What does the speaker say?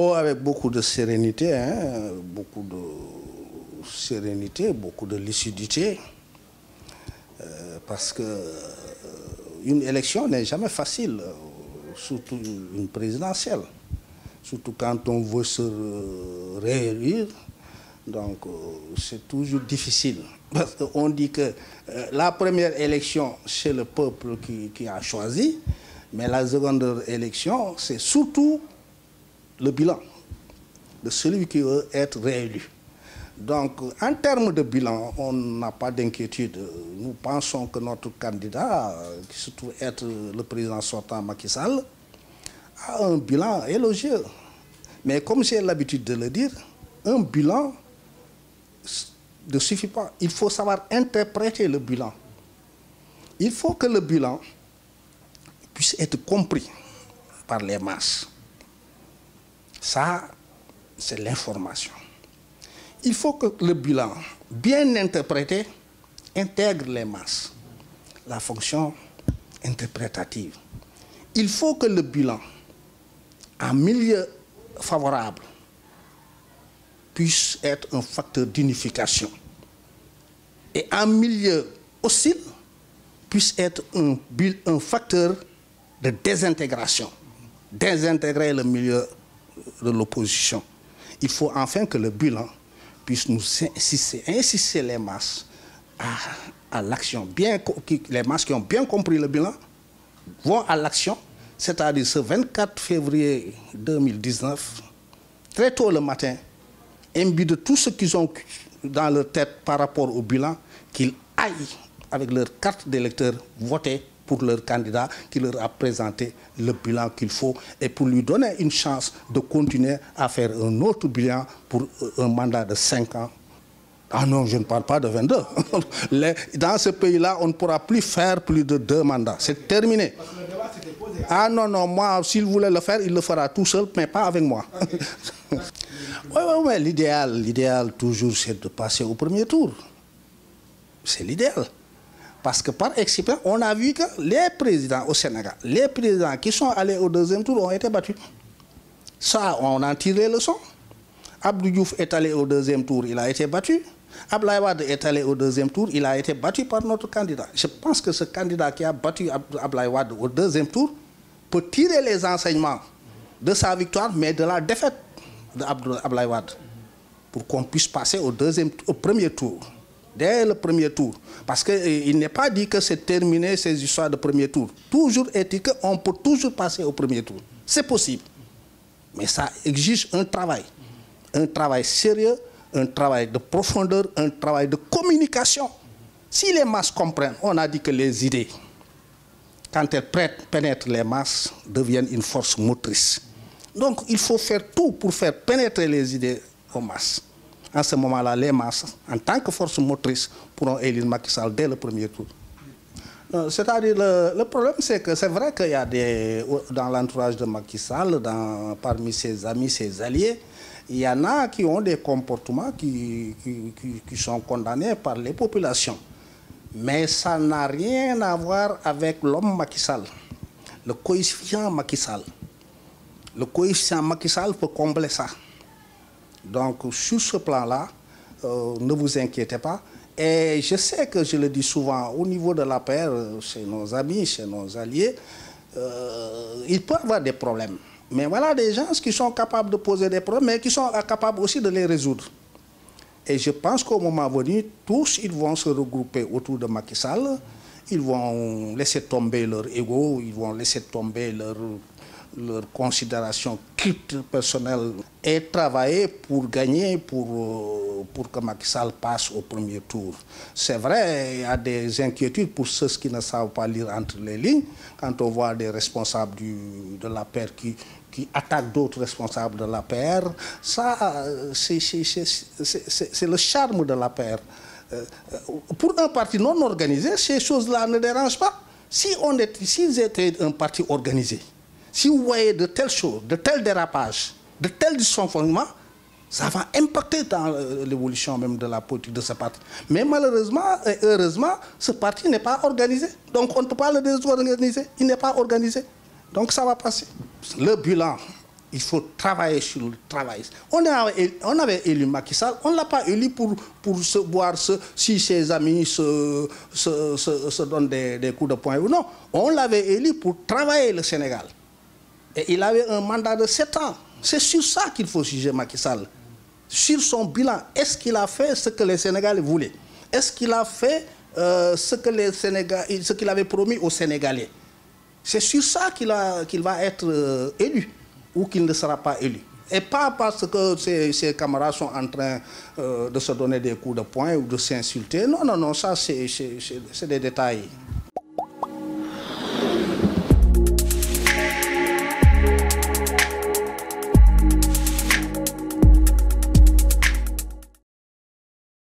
Oh, avec beaucoup de sérénité, hein, beaucoup de sérénité, beaucoup de lucidité, parce que une élection n'est jamais facile, surtout une présidentielle, surtout quand on veut se réélire, donc c'est toujours difficile. Parce qu'on dit que la première élection, c'est le peuple qui a choisi, mais la seconde élection, c'est surtout le bilan de celui qui veut être réélu. Donc, en termes de bilan, on n'a pas d'inquiétude. Nous pensons que notre candidat, qui se trouve être le président sortant Macky Sall, a un bilan élogieux. Mais comme j'ai l'habitude de le dire, un bilan ne suffit pas. Il faut savoir interpréter le bilan. Il faut que le bilan puisse être compris par les masses. Ça, c'est l'information. Il faut que le bilan, bien interprété, intègre les masses, la fonction interprétative. Il faut que le bilan, en milieu favorable, puisse être un facteur d'unification. Et en milieu hostile, puisse être un facteur de désintégration. Désintégrer le milieu de l'opposition. Il faut enfin que le bilan puisse nous insister les masses à l'action. Les masses qui ont bien compris le bilan vont à l'action, c'est-à-dire ce 24 février 2019, très tôt le matin, imbus de tout ce qu'ils ont dans leur tête par rapport au bilan, qu'ils aillent avec leur carte d'électeur voter pour leur candidat qui leur a présenté le bilan qu'il faut et pour lui donner une chance de continuer à faire un autre bilan pour un mandat de 5 ans. Ah non, je ne parle pas de 22. Dans ce pays-là, on ne pourra plus faire plus de 2 mandats. C'est terminé. Parce que le débat s'était posé. Ah non, non, moi, s'il voulait le faire, il le fera tout seul, mais pas avec moi. Oui, l'idéal toujours, c'est de passer au premier tour. C'est l'idéal. Parce que par expérience, on a vu que les présidents au Sénégal, les présidents qui sont allés au deuxième tour ont été battus. Ça, on en tire les leçons. Abdou Diouf est allé au deuxième tour, il a été battu. Abdoulaye Wade est allé au deuxième tour, il a été battu par notre candidat. Je pense que ce candidat qui a battu Abdoulaye Wade au deuxième tour peut tirer les enseignements de sa victoire, mais de la défaite d'Abdoulaye Wade, pour qu'on puisse passer au premier tour. Dès le premier tour. Parce qu'il n'est pas dit que c'est terminé ces histoires de premier tour. Toujours est-il qu'on peut toujours passer au premier tour. C'est possible. Mais ça exige un travail. Un travail sérieux, un travail de profondeur, un travail de communication. Si les masses comprennent, on a dit que les idées, quand elles pénètrent les masses, deviennent une force motrice. Donc il faut faire tout pour faire pénétrer les idées aux masses. En ce moment-là, les masses, en tant que force motrice, pourront élire Macky Sall dès le premier tour. C'est-à-dire, le problème, c'est que c'est vrai qu'il y a dans l'entourage de Macky Sall, parmi ses amis, ses alliés, il y en a qui ont des comportements qui sont condamnés par les populations. Mais ça n'a rien à voir avec l'homme Macky Sall, le coefficient Macky Sall. Le coefficient Macky Sall peut combler ça. Donc, sur ce plan-là, ne vous inquiétez pas. Et je sais que je le dis souvent, au niveau de la paix, chez nos amis, chez nos alliés, il peut y avoir des problèmes. Mais voilà des gens qui sont capables de poser des problèmes, mais qui sont capables aussi de les résoudre. Et je pense qu'au moment venu, tous, ils vont se regrouper autour de Macky Sall. Ils vont laisser tomber leur ego, ils vont laisser tomber leur considération culte personnelle et travailler pour gagner, pour que Macky Sall passe au premier tour. C'est vrai, il y a des inquiétudes pour ceux qui ne savent pas lire entre les lignes, quand on voit des responsables de la paire qui attaquent d'autres responsables de la paire. Ça, c'est le charme de la paire. Pour un parti non organisé, ces choses-là ne dérangent pas. S'ils étaient un parti organisé, si vous voyez de telles choses, de tels dérapages, de tels dysfonctionnements, ça va impacter dans l'évolution même de la politique de ce parti. Mais malheureusement et heureusement, ce parti n'est pas organisé. Donc on ne peut pas le désorganiser. Il n'est pas organisé. Donc ça va passer. Le bilan Il faut travailler sur le travail. On avait élu Macky Sall, on ne l'a pas élu pour voir si ses amis se donnent des coups de poing ou non. On l'avait élu pour travailler le Sénégal. Et il avait un mandat de 7 ans. C'est sur ça qu'il faut juger Macky Sall. Sur son bilan, est-ce qu'il a fait ce que les Sénégalais voulaient? Est-ce qu'il a fait ce qu'il avait promis aux Sénégalais? C'est sur ça qu'il va être élu ou qu'il ne sera pas élu. Et pas parce que ses camarades sont en train de se donner des coups de poing ou de s'insulter. Non, non, non, ça c'est des détails.